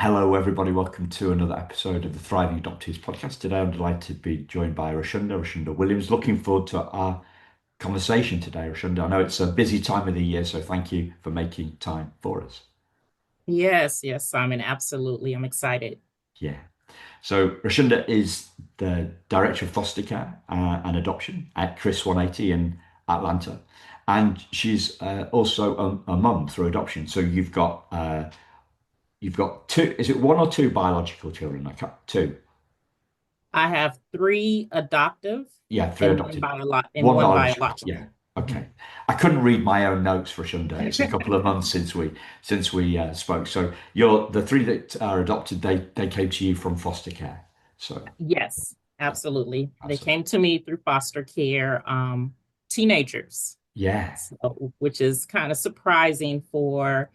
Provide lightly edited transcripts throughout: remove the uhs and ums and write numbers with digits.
Hello, everybody. Welcome to another episode of the Thriving Adoptees podcast. Today, I'm delighted to be joined by Rashunda Williams. Looking forward to our conversation today, Rashunda. I know it's a busy time of the year, so thank you for making time for us. Yes, Simon, absolutely. I'm excited. Yeah. So, Rashunda is the Director of Foster Care and Adoption at Chris 180 in Atlanta. And she's also a mum through adoption. So you've got two, is it one or two biological children? I can't, two. I have three adoptive Yeah, three and one adopted, and one one biological. biological. Yeah, Mhm. okay. I couldn't read my own notes for Sunday. It's a couple of months since we spoke. So you're the three that are adopted. They came to you from foster care. So Yes, yeah, absolutely. They absolutely. came to me through foster care, teenagers, Yeah, so, which is kind of surprising for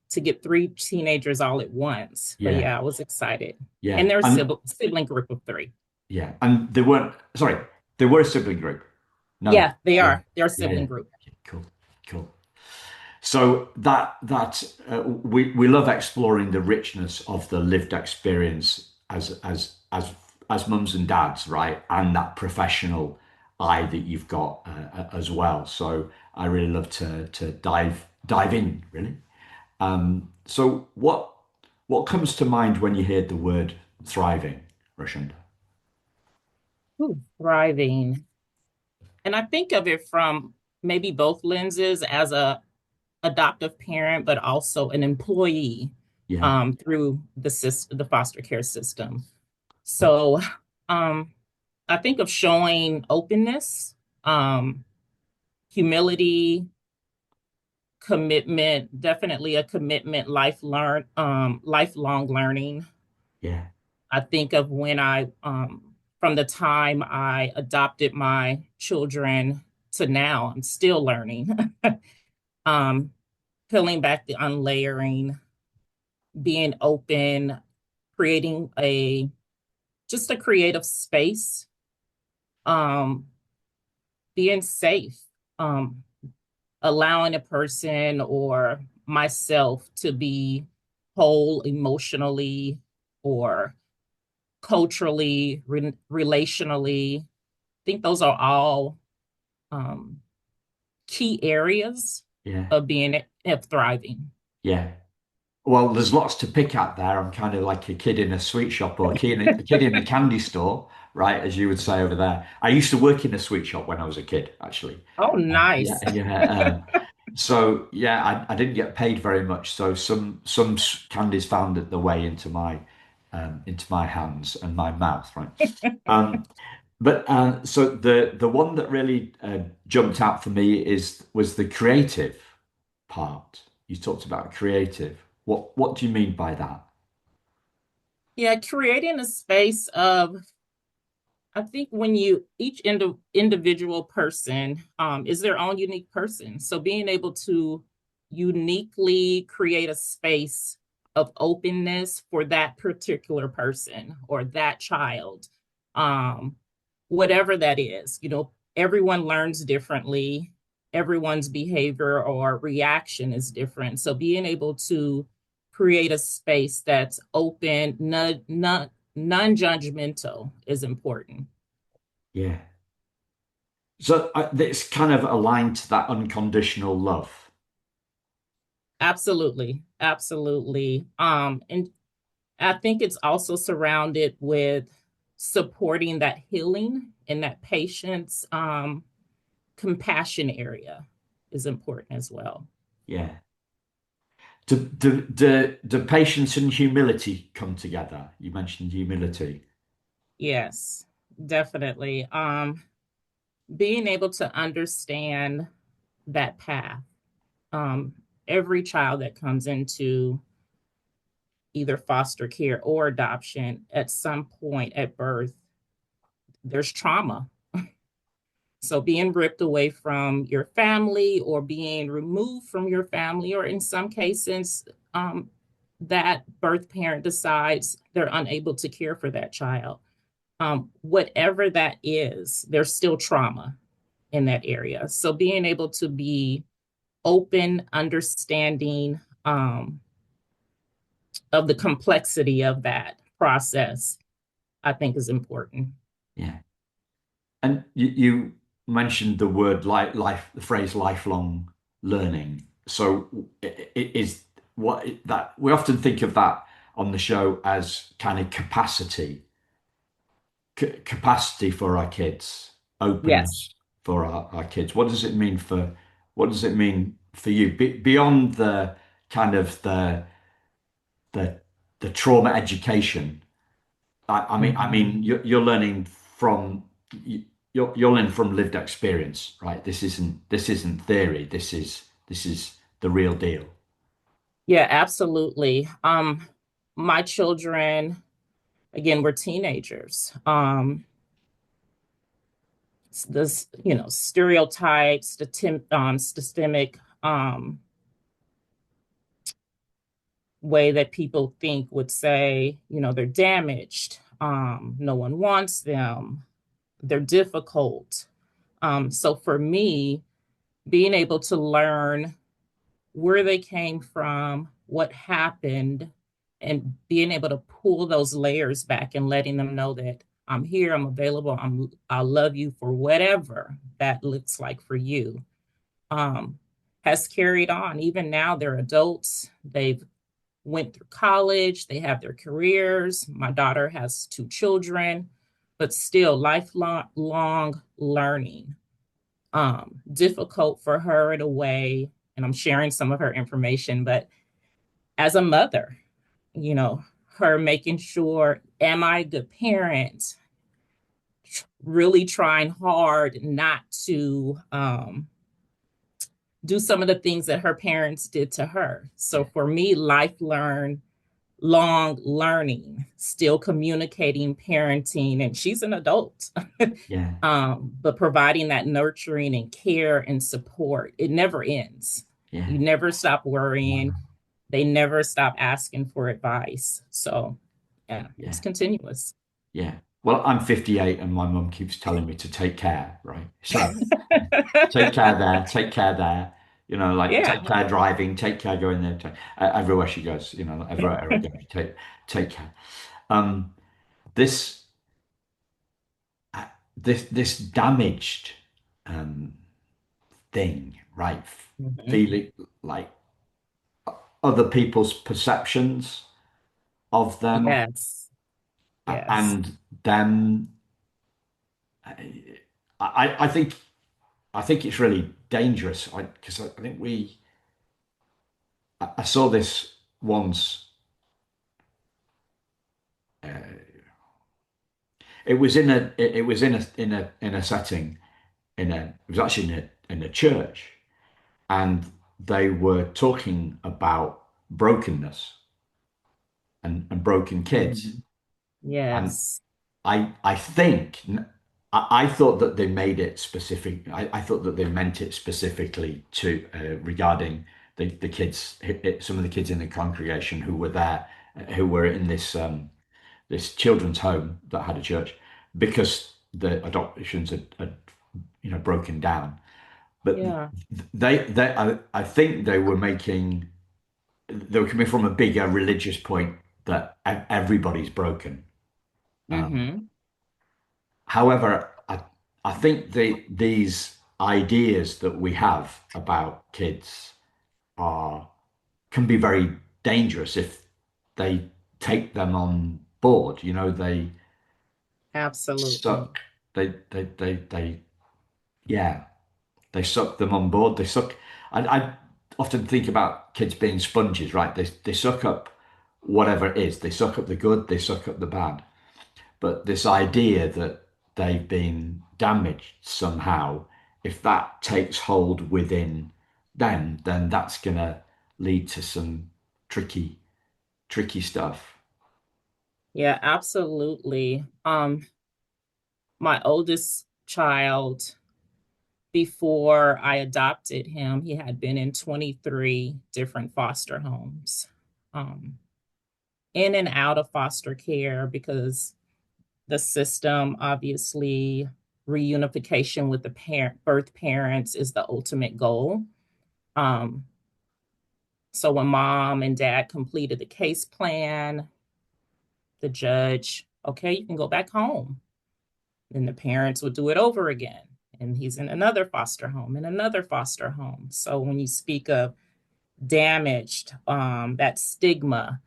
to get three teenagers all at once. But yeah, yeah, I was excited. And yeah, they're a and sibling group of three. yeah, and they weren't. Sorry, they were a sibling group. No. Yeah, they Yeah, are. They're a yeah, yeah. sibling group. Okay, cool, cool. So we love exploring the richness of the lived experience as mums and dads, right? And that professional eye that you've got as well. So I really love to dive in, really. So what comes to mind when you hear the word thriving, Rashunda? Ooh, thriving. And I think of it from maybe both lenses as a adoptive parent, but also an employee Yeah, through the foster care system. So um, I think of showing openness, um, humility, commitment, definitely a commitment, lifelong learning. yeah, I think of when from the time I adopted my children to now, I'm still learning. um, Peeling back the unlayering, being open, creating a just a creative space, um, being safe, um, allowing a person or myself to be whole emotionally or culturally, relationally. I think those are all um, key areas yeah, of thriving. yeah. Well, there's lots to pick at there. I'm kind of like a kid in a sweet shop or a kid in a candy store, right? As you would say over there. I used to work in a sweet shop when I was a kid, actually. Oh, Yeah, nice. yeah. So yeah, I didn't get paid very much. So some candies found their way into my hands and my mouth, right? Um, but so the one that really jumped out for me was the creative part. You talked about creative. What do you mean by that? Yeah, creating a space of, I think when each individual person is their own unique person. So being able to uniquely create a space of openness for that particular person or that child, um, whatever that is, everyone learns differently. Everyone's behavior or reaction is different. So being able to create a space that's open, non-judgmental is important. Yeah. So it's kind of aligned to that unconditional love. Absolutely. Absolutely. And I think it's also surrounded with supporting that healing and that patience, compassion area is important as well. Yeah. Do patience and humility come together? You mentioned humility. Yes, definitely. Being able to understand that path. Um, every child that comes into either foster care or adoption at some point at birth, there's trauma. So being ripped away from your family or being removed from your family, or in some cases, that birth parent decides they're unable to care for that child. Whatever that is, there's still trauma in that area. So being able to be open, understanding, of the complexity of that process, I think is important. Yeah. And you mentioned the word the phrase lifelong learning. So it is that we often think of that on the show as kind of capacity for our kids, Yes. openness for our kids. What does it mean for you? Beyond the kind of the the trauma education. I Mm-hmm. mean, you're learning from you're learning from lived experience, right? This isn't theory. This is the real deal. Yeah, absolutely. My children, again, were teenagers. This, stereotypes, systemic way that people think would say, they're damaged. No one wants them. They're difficult. So for me, being able to learn where they came from, what happened, and being able to pull those layers back and letting them know that I'm here, I'm available, I'll love you for whatever that looks like for you. Um, has carried on. Even now, they're adults. They've went through college. They have their careers. My daughter has two children, but still lifelong learning. Difficult for her in a way, and I'm sharing some of her information, but as a mother, you know, her making sure, am I a good parent? Really trying hard not to do some of the things that her parents did to her. So Yeah, for me, long learning, still communicating, parenting, and she's an adult. yeah, But providing that nurturing and care and support, it never ends. yeah, You never stop worrying. wow, They never stop asking for advice. So, yeah, it's yeah, continuous. yeah. Well, I'm 58 and my mum keeps telling me to take care, right? So take care there, take care there. Like Yeah. take care driving, take care going there, everywhere she goes. Everywhere I go, take care. Um, this this damaged um, thing, right? Mhm. Feeling like other people's perceptions of them Yes. Yes. and them. I think it's really dangerous because I think I saw this once. It was in a it was in a setting it was actually in a church, and they were talking about brokenness and broken kids. Mhm. And Yes. I think I thought that they made it specific. I thought that they meant it specifically to regarding the kids, some of the kids in the congregation who were there, who were in this children's home that had a church, because the adoptions had broken down. But Yeah. I think they were coming from a bigger religious point that everybody's broken. Um, Hmm. However, I think these ideas that we have about kids are can be very dangerous if they take them on board. They Absolutely. suck. They yeah, they suck them on board. They suck. I often think about kids being sponges, right? They suck up whatever it is. They suck up the good. They suck up the bad. But this idea that they've been damaged somehow, if that takes hold within them, then that's going to lead to some tricky stuff. Yeah, absolutely. My oldest child, before I adopted him, he had been in 23 different foster homes, um, in and out of foster care because the system, obviously, reunification with the birth parents is the ultimate goal. Um, So when mom and dad completed the case plan, the judge, okay, you can go back home. Then the parents would do it over again. And he's in another foster home and another foster home. So when you speak of damaged, that stigma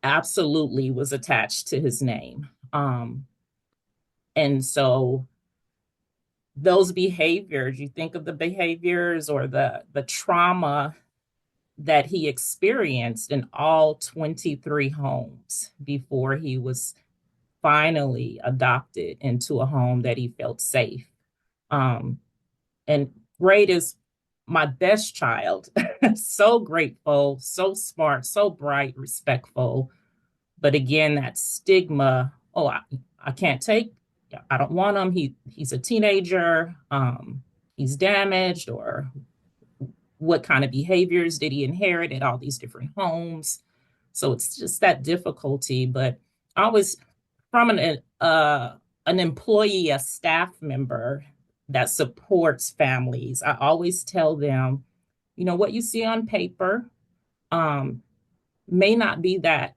absolutely was attached to his name. And so those behaviors, you think of the behaviors or the trauma that he experienced in all 23 homes before he was finally adopted into a home that he felt safe. Um, and Great is my best child. So grateful, so smart, so bright, respectful. But again, that stigma, oh, I can't take, I don't want him. He's a teenager. He's damaged, or what kind of behaviors did he inherit at all these different homes? So it's just that difficulty. But I was from an employee, a staff member that supports families. I always tell them, what you see on paper um, may not be that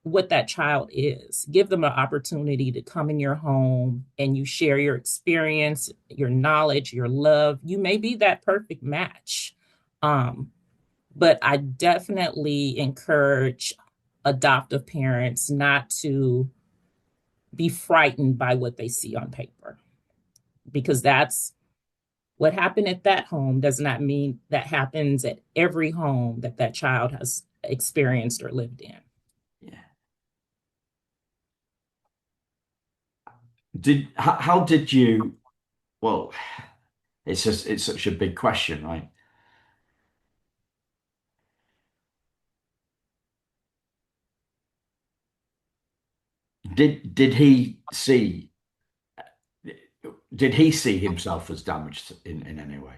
what that child is. Give them an opportunity to come in your home and you share your experience, your knowledge, your love. You may be that perfect match. Um, but I definitely encourage adoptive parents not to be frightened by what they see on paper, because that's what happened at that home does not mean that happens at every home that that child has experienced or lived in. Yeah. How did you, well, it's such a big question, right? Did he see did he see himself as damaged in any way?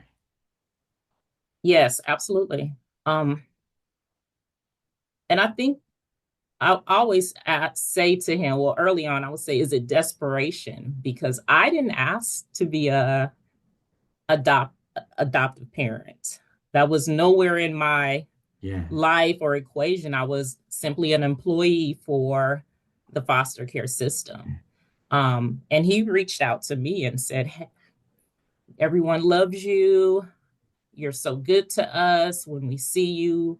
Yes, absolutely. Um, and I think I always say to him, well, early on, I would say, is it desperation? Because I didn't ask to be a adopt adoptive parent. That was nowhere in my Yeah. life or equation. I was simply an employee for the foster care system. And he reached out to me and said, hey, everyone loves you. You're so good to us. When we see you,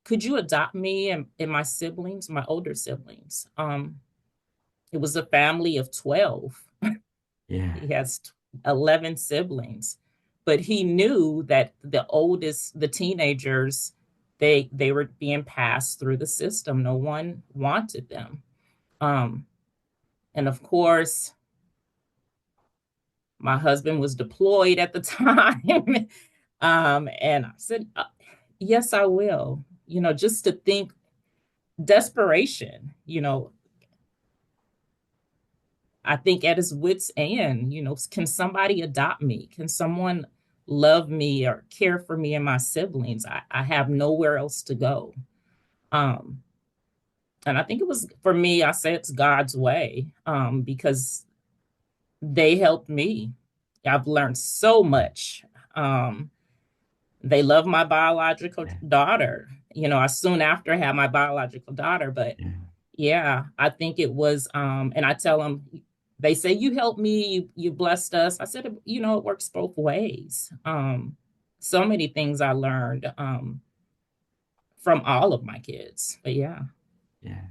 could you adopt me and my siblings, my older siblings? It was a family of 12. Yeah. He has 11 siblings, but he knew that the oldest, the teenagers, they were being passed through the system. No one wanted them. Um, and of course, my husband was deployed at the time. And I said, yes, I will. Just to think desperation, I think at his wits' end, can somebody adopt me? Can someone love me or care for me and my siblings? I have nowhere else to go. Um, and I think it was for me, I say it's God's way, because they helped me. I've learned so much. Um, they love my biological Yeah. daughter. I soon after had my biological daughter, but Yeah. yeah, I think it was, and I tell them, they say, you helped me, you blessed us. I said, it works both ways. So many things I learned from all of my kids. But yeah. Yeah.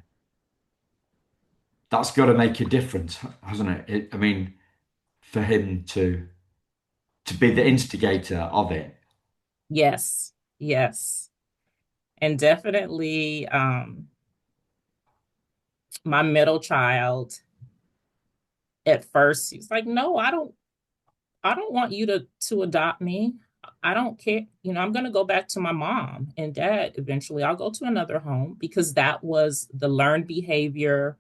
That's got to make a difference, hasn't it? I mean, for him to be the instigator of it. Yes. Yes. And definitely my middle child, at first, he's like, no, I don't want you to adopt me. I don't care. I'm going to go back to my mom and dad eventually. I'll go to another home, because that was the learned behavior,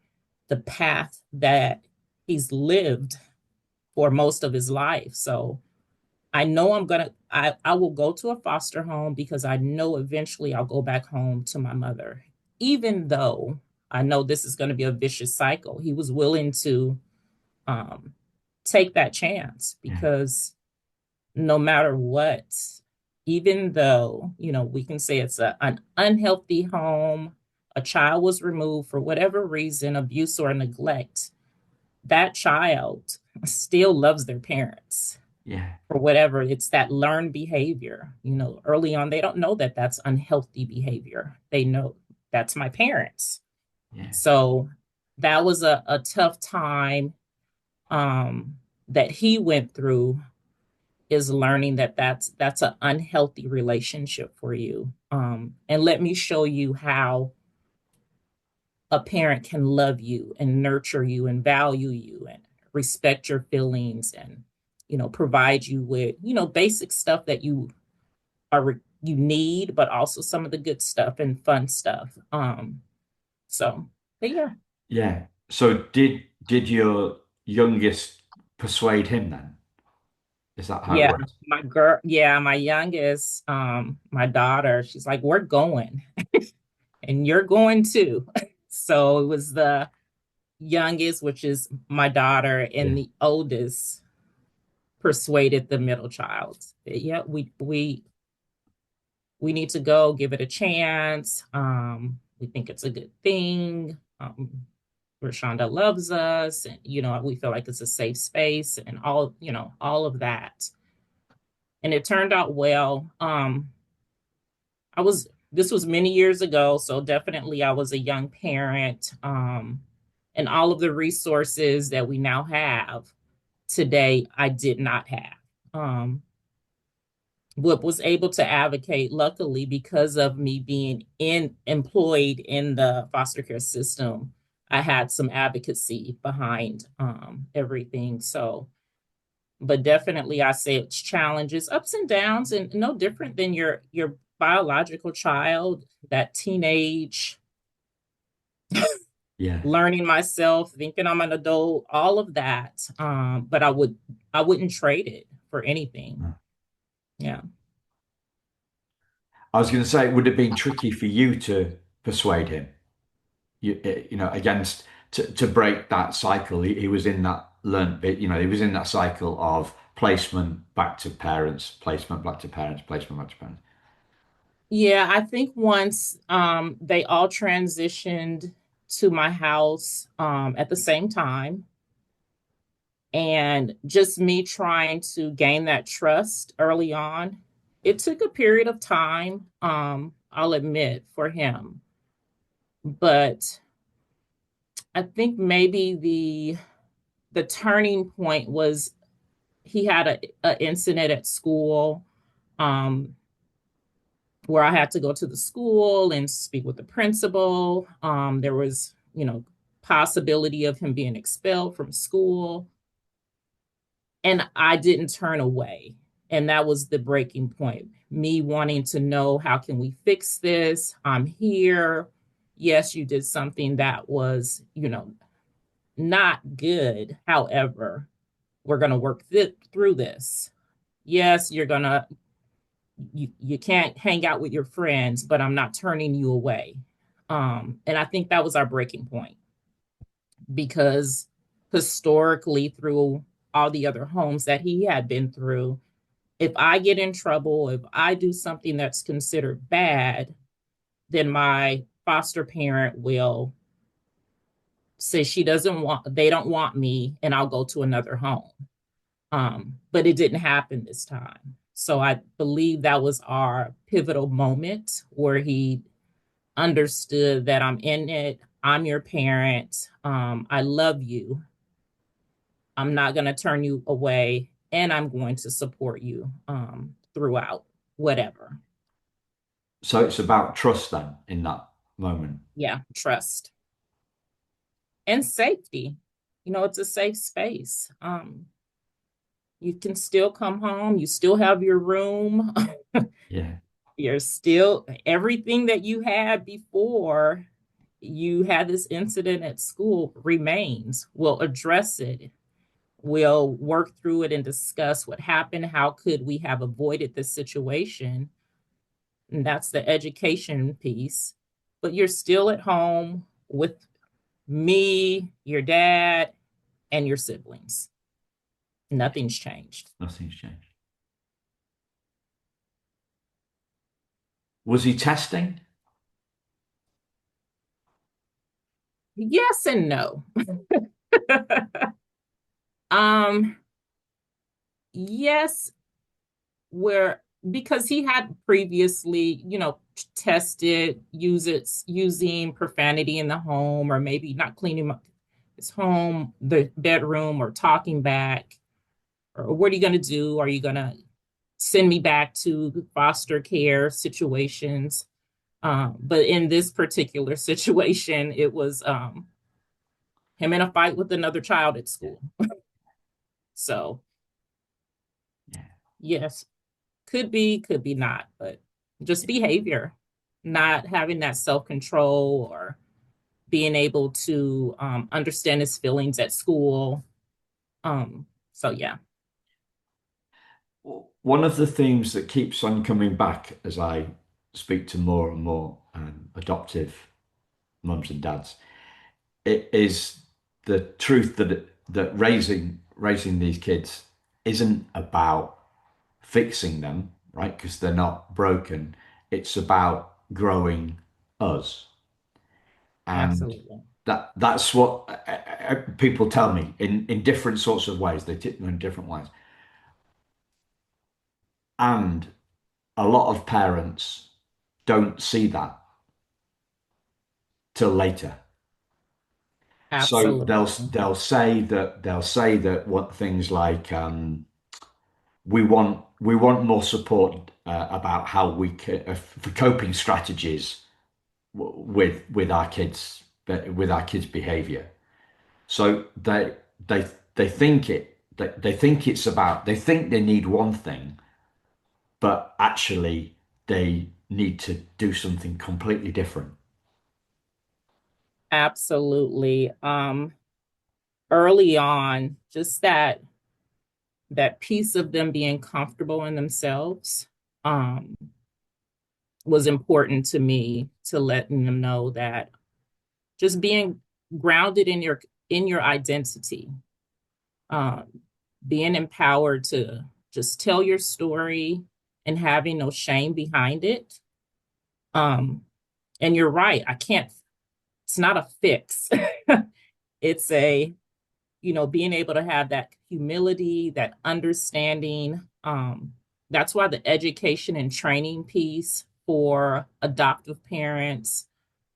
the path that he's lived for most of his life. So I know I will go to a foster home, because I know eventually I'll go back home to my mother, even though I know this is going to be a vicious cycle. He was willing to um, take that chance, Yeah. because no matter what. even though, we can say it's an unhealthy home, a child was removed for whatever reason, abuse or neglect, that child still loves their parents Yeah. for whatever. It's that learned behavior. Early on, they don't know that that's unhealthy behavior. They know that's my parents. Yeah. So that was a tough time that he went through, is learning that that's an unhealthy relationship for you. And let me show you how a parent can love you and nurture you and value you and respect your feelings and provide you with basic stuff that you need, but also some of the good stuff and fun stuff. So but yeah. Yeah. So did your youngest persuade him then? Is that how it Yeah, works? my youngest, my daughter, she's like, we're going, and you're going too. So it was the youngest, which is my daughter, Yeah. and the oldest persuaded the middle child. Yeah, we need to go, give it a chance. We think it's a good thing. Rashunda loves us, and we feel like it's a safe space, and all of that. And it turned out well. I was This was many years ago, so definitely I was a young parent. And all of the resources that we now have today, I did not have. What was able to advocate, luckily, because of me being employed in the foster care system, I had some advocacy behind everything. So, but definitely, I say it's challenges, ups and downs, and no different than your biological child, that teenage Yeah. learning myself, thinking I'm an adult, all of that. But I wouldn't trade it for anything. No. Yeah. I was going to say, would it have been tricky for you to persuade him? Against to break that cycle. He was in that learned bit, he was in that cycle of placement back to parents, placement back to parents, placement back to parents. Yeah, I think once they all transitioned to my house at the same time, and just me trying to gain that trust early on, it took a period of time, I'll admit, for him. But I think maybe the turning point was he had a incident at school, um, where I had to go to the school and speak with the principal. There was, possibility of him being expelled from school, and I didn't turn away. And that was the breaking point. Me wanting to know, how can we fix this? I'm here. Yes, you did something that was, not good. However, we're going to work through this. Yes, you can't hang out with your friends, but I'm not turning you away. And I think that was our breaking point, because historically, through all the other homes that he had been through, if I get in trouble, if I do something that's considered bad, then my foster parent will say they don't want me, and I'll go to another home. But it didn't happen this time. So I believe that was our pivotal moment where he understood that I'm in it. I'm your parent. I love you. I'm not going to turn you away, and I'm going to support you throughout whatever. So it's about trust then in that moment. Yeah, trust and safety. It's a safe space. You can still come home. You still have your room. Yeah. You're still everything that you had before you had this incident at school remains. We'll address it. We'll work through it and discuss what happened. How could we have avoided this situation? And that's the education piece. But you're still at home with me, your dad, and your siblings. Nothing's changed. Nothing's changed. Was he testing? Yes and no. um, yes, where because he had previously, tested using profanity in the home, or maybe not cleaning up his home, the bedroom, or talking back, or what are you going to do? Are you going to send me back to foster care situations? But in this particular situation, it was him in a fight with another child at Yeah, school. So yeah, yes, could be not, but just yeah. behavior, not having that self control, or being able to understand his feelings at school. So yeah, One of the themes that keeps on coming back as I speak to more and more adoptive mums and dads, it is the truth that raising these kids isn't about fixing them, right? Because they're not broken. It's about growing us, and absolutely. that's what people tell me in different sorts of ways. They tip me in different ways, and a lot of parents don't see that till later. So Absolutely. they'll say that what things like we want more support about how we for coping strategies with our kids' behavior. So they they think they think it's about they think they need one thing, but actually they need to do something completely different. Absolutely. Early on, just that piece of them being comfortable in themselves um, was important to me, to letting them know that just being grounded in your identity, um, being empowered to just tell your story and having no shame behind it. Um, and you're right, I can't. It's not a fix. It's a being able to have that humility, that understanding. That's why the education and training piece for adoptive parents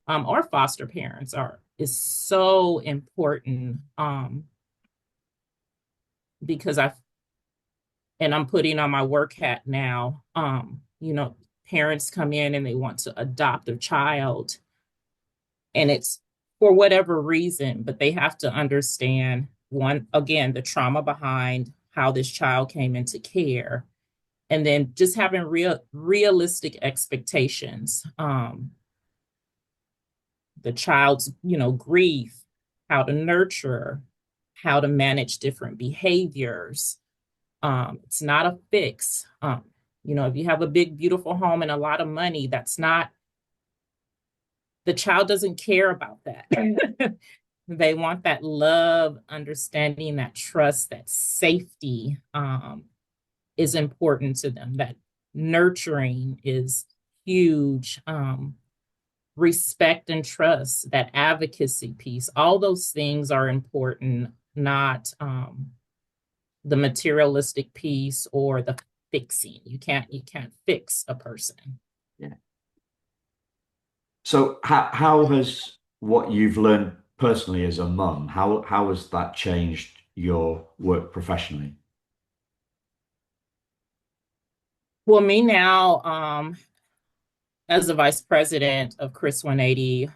or foster parents are is so important, because I'm putting on my work hat now. Parents come in and they want to adopt a child, and it's for whatever reason, but they have to understand, one, again, the trauma behind how this child came into care, and then just having realistic expectations. The child's grief, how to nurture, how to manage different behaviors. It's not a fix. If you have a big beautiful home and a lot of money, that's not, the child doesn't care about that. They want that love, understanding, that trust, that safety is important to them. That nurturing is huge. Respect and trust, that advocacy piece, all those things are important, not the materialistic piece or the fixing. You can't fix a person. Yeah. So how has what you've learned personally as a mum, how has that changed your work professionally? Well, me now, as the vice president of Chris 180,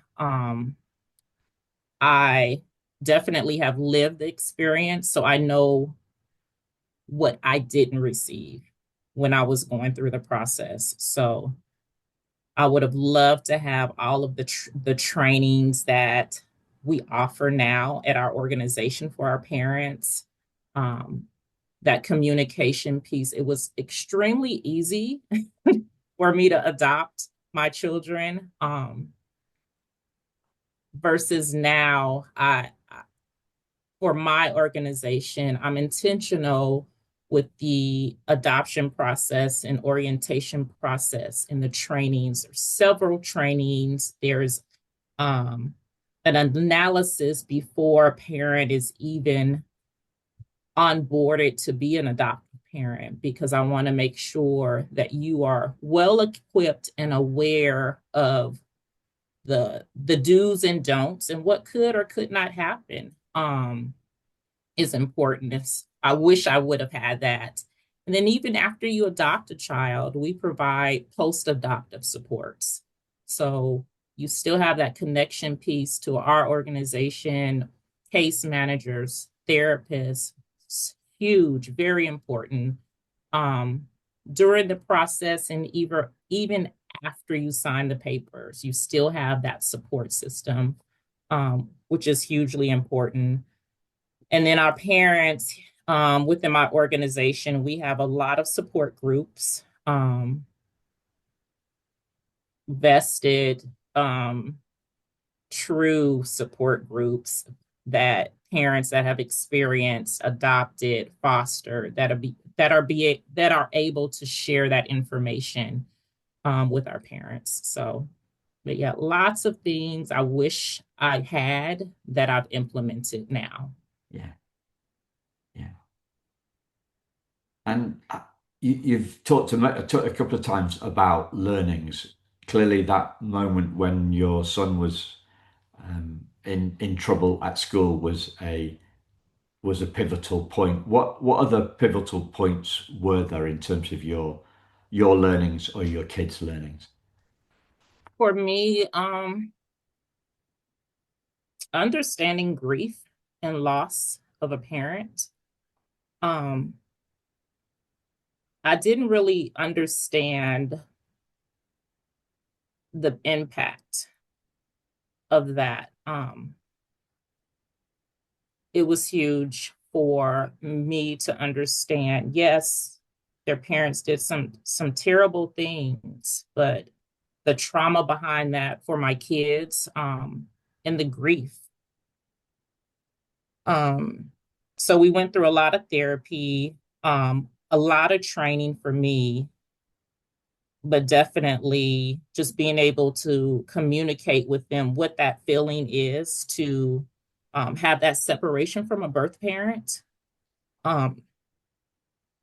I definitely have lived the experience. So I know what I didn't receive when I was going through the process. So I would have loved to have all of the trainings that we offer now at our organization for our parents. Um, that communication piece, it was extremely easy for me to adopt my children, versus now, for my organization, I'm intentional with the adoption process and orientation process and the trainings. There's several trainings. There's um, an analysis before a parent is even onboarded to be an adoptive parent, because I want to make sure that you are well equipped and aware of the do's and don'ts and what could or could not happen. Is important. I wish I would have had that. And then even after you adopt a child, we provide post-adoptive supports. So you still have that connection piece to our organization, case managers, therapists. It's huge, very important. Um, During the process and even after you sign the papers, you still have that support system, which is hugely important. And then our parents, within my organization, we have a lot of support groups, vested, true support groups that parents that have experienced, adopted, fostered, that are able to share that information with our parents. So, but yeah, lots of things I wish I had that I've implemented now. Yeah. Yeah. And you've talked a couple of times about learnings. Clearly, that moment when your son was in trouble at school was a pivotal point. What other pivotal points were there in terms of your learnings or your kids' learnings? For me, understanding grief and loss of a parent. Um, I didn't really understand the impact of that. It was huge for me to understand. Yes, their parents did some terrible things, but the trauma behind that for my kids, and the grief. Um, so we went through a lot of therapy, a lot of training for me, but definitely just being able to communicate with them what that feeling is to have that separation from a birth parent. Um,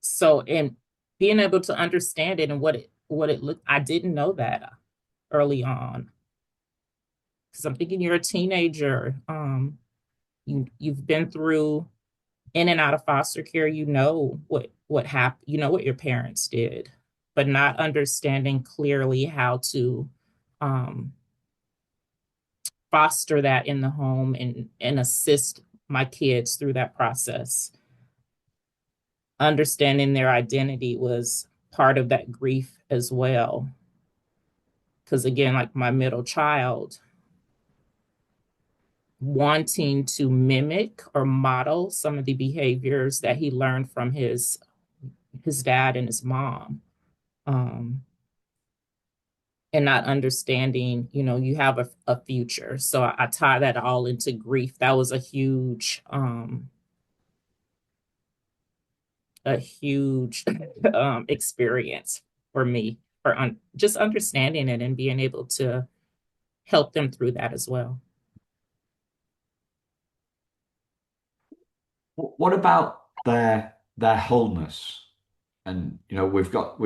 so and being able to understand it and what it looked. I didn't know that early on, because I'm thinking you're a teenager. You've been through in and out of foster care. You know what happened. You know what your parents did, but not understanding clearly how to um, foster that in the home and assist my kids through that process. Understanding their identity was part of that grief as well. Because again, like my middle child, wanting to mimic or model some of the behaviors that he learned from his dad and his mom, um, and not understanding, you have a future. So I tie that all into grief. That was a huge experience for me, for just understanding it and being able to help them through that as well. What about their wholeness? And we've got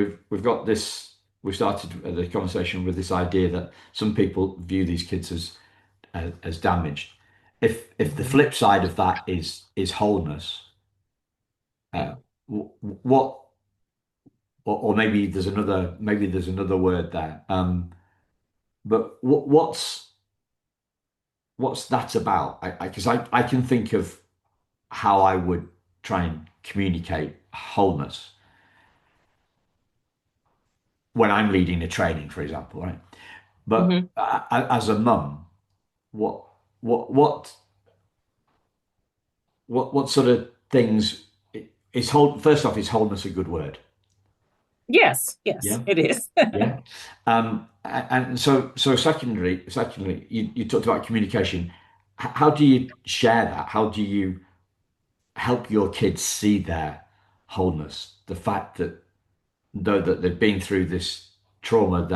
this. We started the conversation with this idea that some people view these kids as damaged. If the Mhm. flip side of that is wholeness, uh, what or maybe there's another word there. But what's that about? Because I can think of how I would try and communicate wholeness when I'm leading a training, for example, right? But Mhm. as a mum, what what what what sort of things is whole? First off, is wholeness a good word? Yes, yes, Yeah, it is. yeah. And so secondly, you talked about communication. How do you share that? How do you help your kids see their wholeness. The fact that though that they've been through this trauma,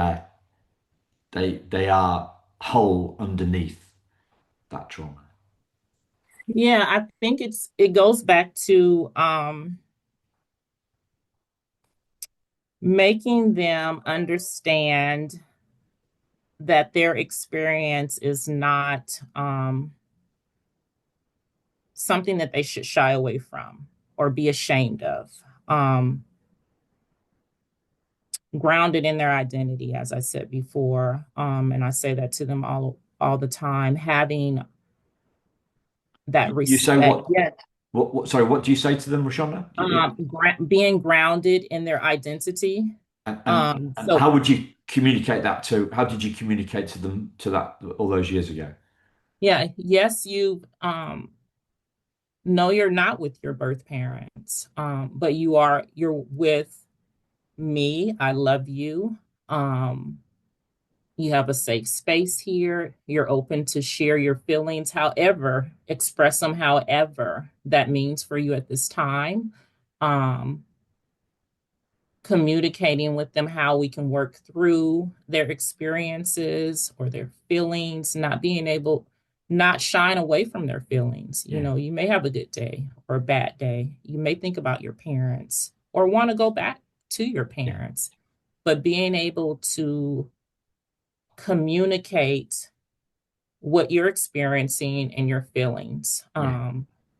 they are whole underneath that trauma. Yeah, I think it goes back to making them understand that their experience is not something that they should shy away from or be ashamed of. Um, Grounded in their identity, as I said before, and I say that to them all the time. Having that You say respect, what? yes, Sorry, what do you say to them, Rashonda? being grounded in their identity. And So how would you communicate that to? How did you communicate to them to that all those years ago? yeah, yes, you know you're not with your birth parents, but you're with me. I love you. Um, you have a safe space here. You're open to share your feelings, however, express them however that means for you at this time. Um, Communicating with them how we can work through their experiences or their feelings, not shying away from their feelings. You Yeah, know, you may have a good day or a bad day. You may think about your parents or want to go back to your yeah, parents, but being able to communicate what you're experiencing and your feelings, yeah.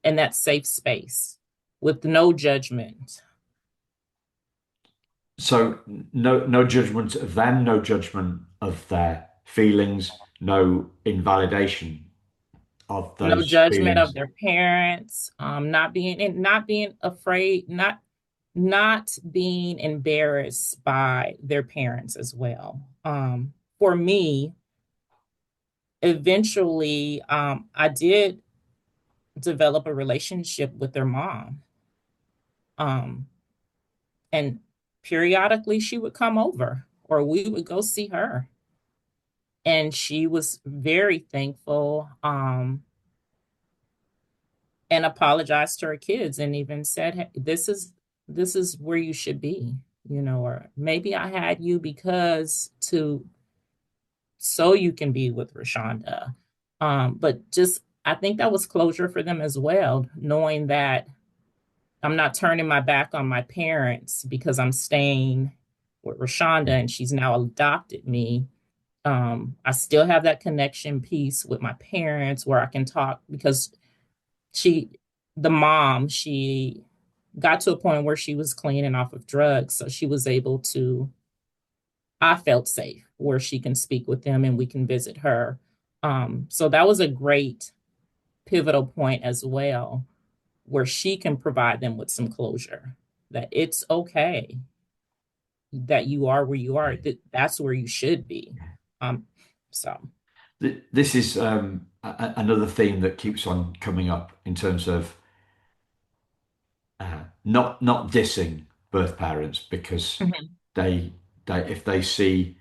in that safe space with no judgment. So no judgment of them, no judgment of their feelings, no invalidation of No those judgment of feelings. their parents, not being afraid, not being embarrassed by their parents as well. For me, eventually, I did develop a relationship with their mom, um, and periodically she would come over, or we would go see her, and she was very thankful. And apologized to her kids and even said, hey, this is where you should be, or maybe I had you because to so you can be with Rashonda. But just I think that was closure for them as well, knowing that I'm not turning my back on my parents because I'm staying with Rashonda Yeah, and she's now adopted me. I still have that connection piece with my parents where I can talk because she the mom, she got to a point where she was cleaning off of drugs, so she was able to, I felt safe where she can speak with them and we can visit her. So that was a great pivotal point as well, where she can provide them with some closure, that it's okay that you are where you are, yeah. that's where you should be. um so This is another theme that keeps on coming up in terms of not dissing birth parents because mhm, they they if they see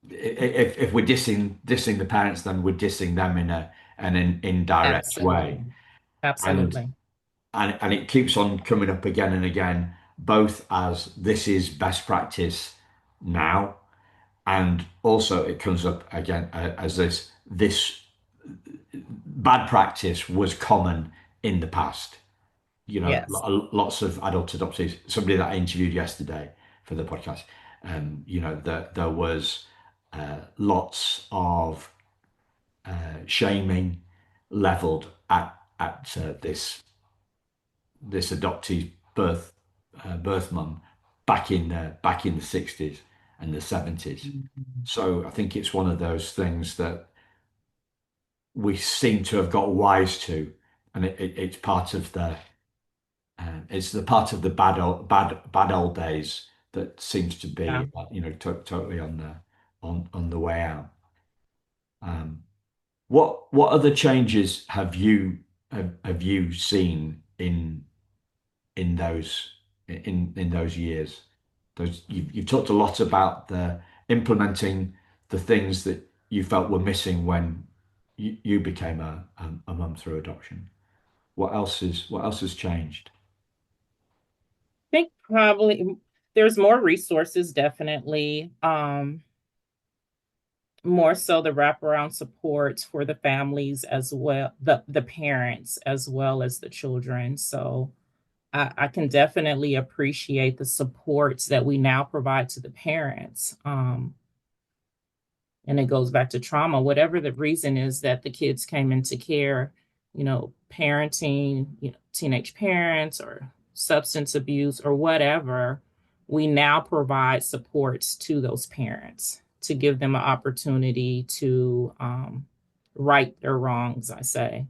if we're dissing the parents, then we're dissing them in an indirect way, absolutely, and absolutely, and it keeps on coming up again and again, both as this is best practice now, and also it comes up again as this bad practice was common in the past. You know, yes, lots of adult adoptees. Somebody that I interviewed yesterday for the podcast, there was lots of shaming leveled at this adoptee birth mum back in the 60s and the 70s. mhm, So I think it's one of those things that we seem to have got wise to, and it's part of it's the part of the bad old days that seems to yeah. be totally on the way out. Um, what other changes have you seen in those in those years? Those you've talked a lot about the implementing the things that you felt were missing when you became a mum through adoption. What else has changed? Probably there's more resources, definitely. More so the wraparound support for the families as well, the parents as well as the children. So I can definitely appreciate the supports that we now provide to the parents. And it goes back to trauma, whatever the reason is that the kids came into care, parenting, teenage parents or substance abuse or whatever, we now provide supports to those parents to give them an opportunity to right their wrongs, I say.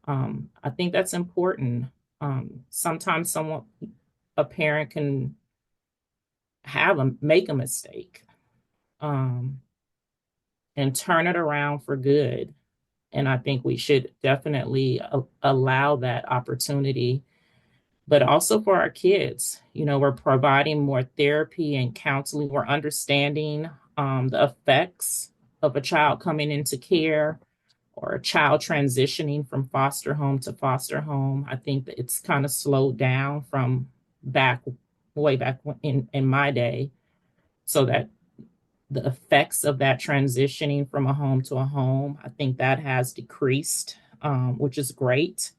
I think that's important. Sometimes a parent can make a mistake, um, and turn it around for good. And I think we should definitely allow that opportunity, but also for our kids. We're providing more therapy and counseling. We're understanding the effects of a child coming into care or a child transitioning from foster home to foster home. I think that it's kind of slowed down from back way back in my day, so that the effects of that transitioning from a home to a home, I think that has decreased, which is great.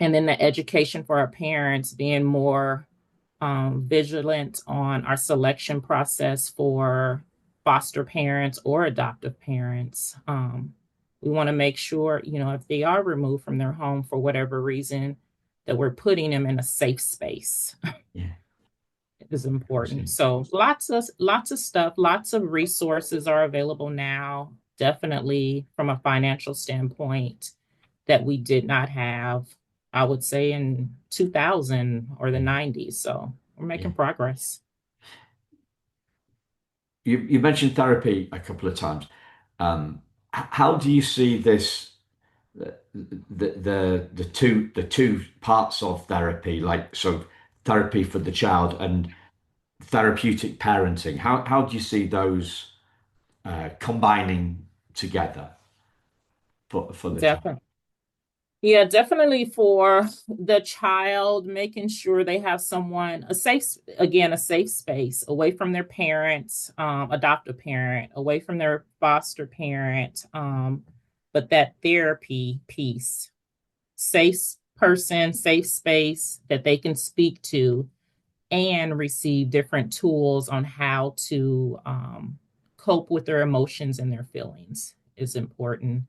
And then the education for our parents, being more vigilant on our selection process for foster parents or adoptive parents. We want to make sure, if they are removed from their home for whatever reason, that we're putting them in a safe space Yeah, is important. absolutely. So lots of stuff, lots of resources are available now, definitely from a financial standpoint that we did not have, I would say, in 2000 or the Yeah, 90s. So we're yeah. making progress. You mentioned therapy a couple of times. How do you see this, the two parts of therapy, like so therapy for the child and therapeutic parenting? How do you see those combining together for the child? Definitely. Yeah, definitely for the child, making sure they have someone, a safe space away from their parents, adoptive parent, away from their foster parent, but that therapy piece, safe person, safe space that they can speak to and receive different tools on how to cope with their emotions and their feelings is important.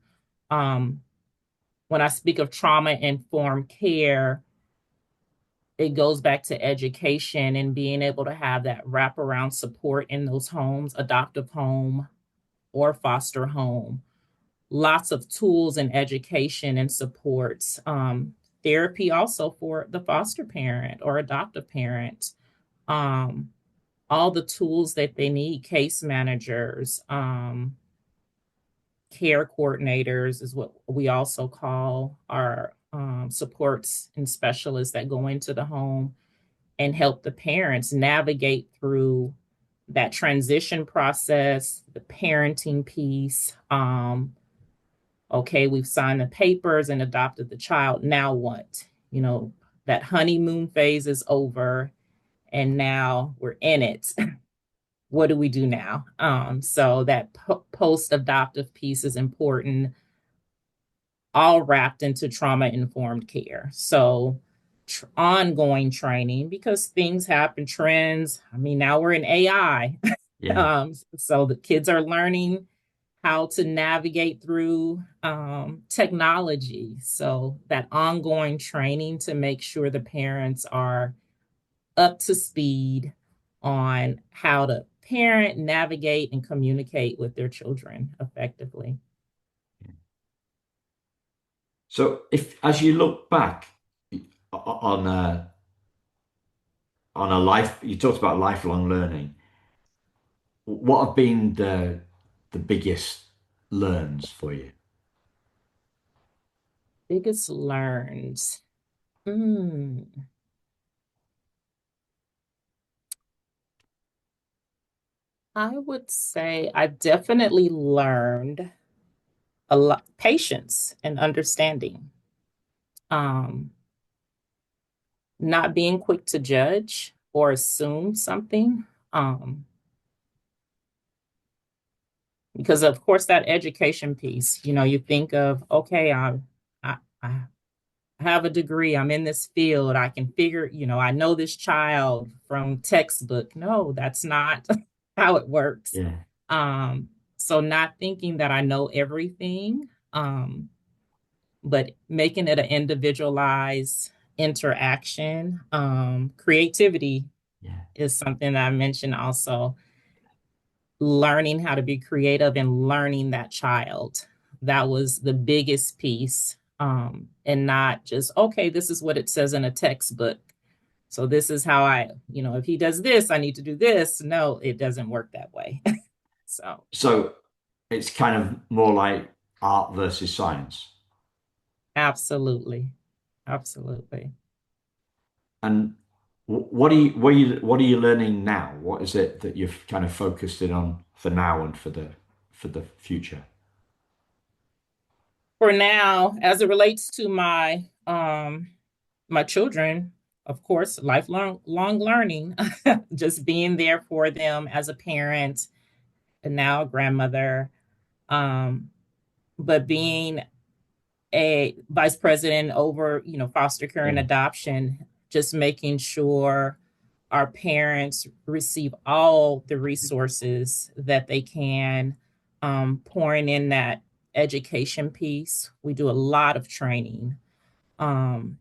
Um, when I speak of trauma informed care, it goes back to education and being able to have that wraparound support in those homes, adoptive home or foster home. Lots of tools and education and supports. Therapy also for the foster parent or adoptive parent. Um, all the tools that they need, case managers, care coordinators is what we also call our supports and specialists that go into the home and help the parents navigate through that transition process, the parenting piece. Okay, we've signed the papers and adopted the child. Now what? That honeymoon phase is over and now we're in it. What do we do now? So that post adoptive piece is important, all wrapped into trauma informed care. So, ongoing training because things happen, trends. I mean, now we're in AI. Yeah. So the kids are learning how to navigate through technology. So, that ongoing training to make sure the parents are up to speed on how to parent, navigate, and communicate with their children effectively. So if as you look back on a life, you talked about lifelong learning. What have been the biggest learns for you? Biggest learns. Hmm. I would say I've definitely learned a lot patience and understanding. Um, Not being quick to judge or assume something. Um, because of course that education piece, you think of, okay, I have a degree, I'm in this field, I can figure, I know this child from textbook. No, that's not how it works. Yeah. So not thinking that I know everything, but making it an individualized interaction. Creativity Yeah. is something that I mentioned also, learning how to be creative and learning that child. That was the biggest piece. And not just, okay, this is what it says in a textbook. So this is how if he does this, I need to do this. No, it doesn't work that way. So So it's kind of more like art versus science. absolutely. Absolutely. And what are you learning now? What is it that you've kind of focused in on for now and for the future? For now, as it relates to my children, of course, lifelong long learning, just being there for them as a parent and now a grandmother, um, but being a vice president over, foster care and Yeah. adoption, just making sure our parents receive all the resources that they can, pouring in that education piece. We do a lot of training. Um,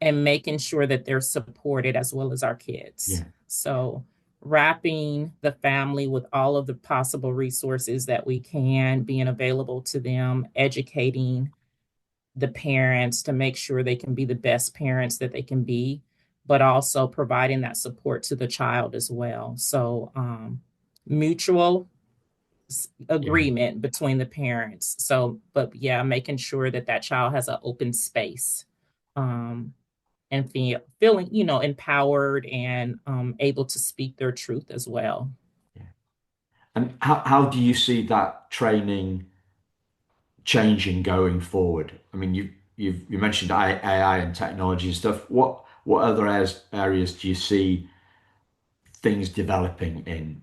and making sure that they're supported as well as our kids. Yeah. So, wrapping the family with all of the possible resources that we can, being available to them, educating the parents to make sure they can be the best parents that they can be, but also providing that support to the child as well. So, mutual Yeah. agreement between the parents. So, but yeah, making sure that that child has an open space. Um, and feeling empowered and able to speak their truth as well. Yeah. And how do you see that training changing going forward? I mean, you mentioned AI and technology and stuff. What other areas do you see things developing in?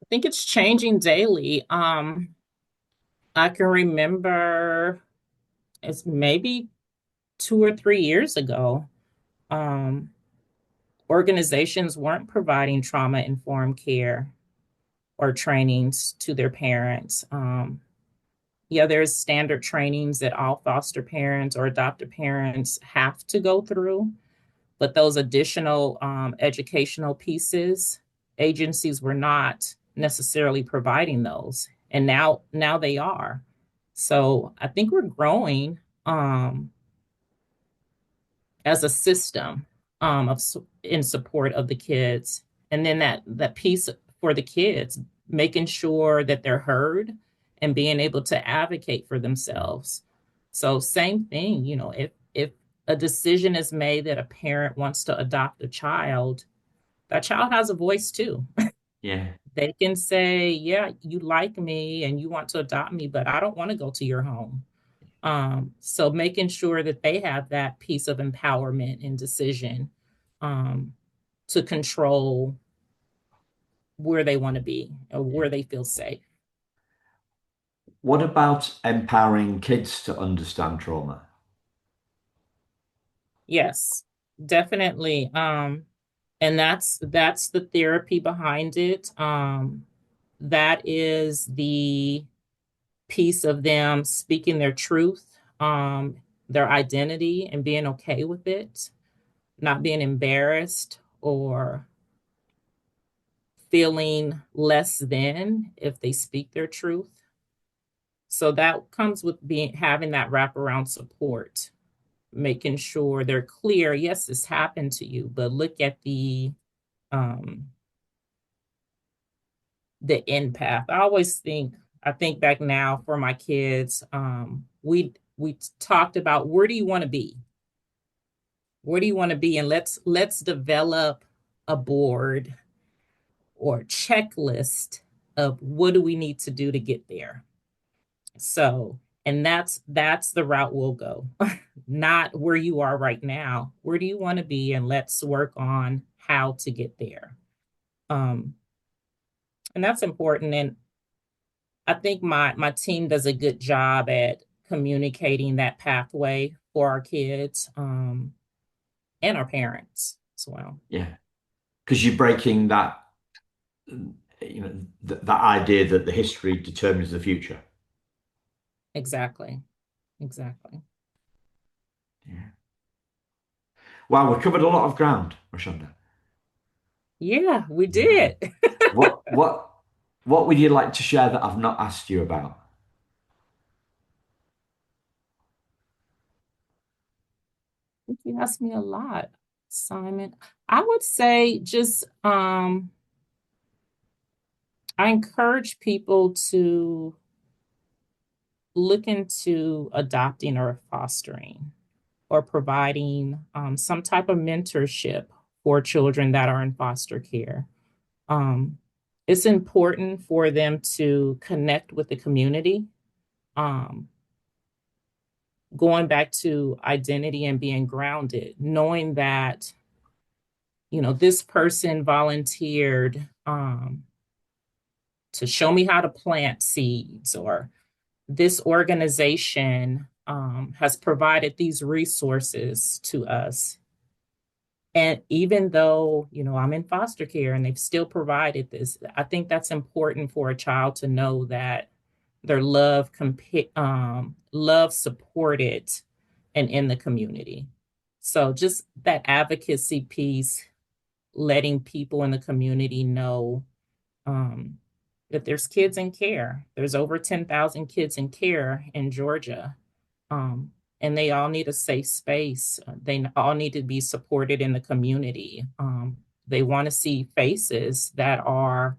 I think it's changing daily. I can remember it's maybe 2 or 3 years ago. Um, Organizations weren't providing trauma informed care or trainings to their parents. Yeah, there's standard trainings that all foster parents or adoptive parents have to go through. But those additional educational pieces, agencies were not necessarily providing those, and now they are. So I think we're growing as a system in support of the kids, and then that piece for the kids, making sure that they're heard and being able to advocate for themselves. So same thing, if a decision is made that a parent wants to adopt a child, that child has a voice too. Yeah. They can say, yeah, you like me and you want to adopt me, but I don't want to go to your home. So making sure that they have that piece of empowerment and decision, um, to control where they want to be or Yeah. where they feel safe. What about empowering kids to understand trauma? Yes, definitely. And that's the therapy behind it. That is the piece of them speaking their truth, their identity, and being okay with it, not being embarrassed or feeling less than if they speak their truth. So that comes with being having that wraparound support, making sure they're clear. Yes, this happened to you, but look at um, the end path. I think back now for my kids. We talked about, where do you want to be? Where do you want to be? And let's develop a board or checklist of what do we need to do to get there. So And that's the route we'll go. Not where you are right now. Where do you want to be? And let's work on how to get there. Um, and that's important. And I think my team does a good job at communicating that pathway for our kids, and our parents as well. Yeah, because you're breaking that, that idea that the history determines the future. Exactly. Exactly. Yeah. Wow, we covered a lot of ground, Rashunda. Yeah, we Yeah. did. What what what would you like to share that I've not asked you about? You asked me a lot, Simon. I would say just I encourage people to look into adopting or fostering or providing some type of mentorship for children that are in foster care. Um, it's important for them to connect with the community. Um, Going back to identity and being grounded, knowing that, this person volunteered to show me how to plant seeds, or this organization has provided these resources to us. And even though, I'm in foster care and they've still provided this, I think that's important for a child to know that their love supported and in the community. So just that advocacy piece, letting people in the community know um, that there's kids in care. There's over 10,000 kids in care in Georgia. Um, and they all need a safe space. They all need to be supported in the community. They want to see faces that are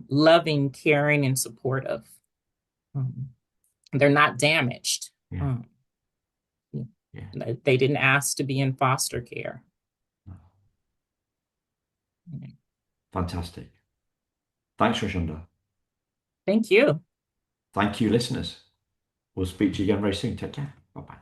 loving, caring, and supportive. Um, they're not damaged. Yeah, Um, yeah. they didn't ask to be in foster care. Fantastic. Thanks, Rashunda. Thank you. Thank you, listeners. We'll speak to you again very soon. Take care. Bye bye.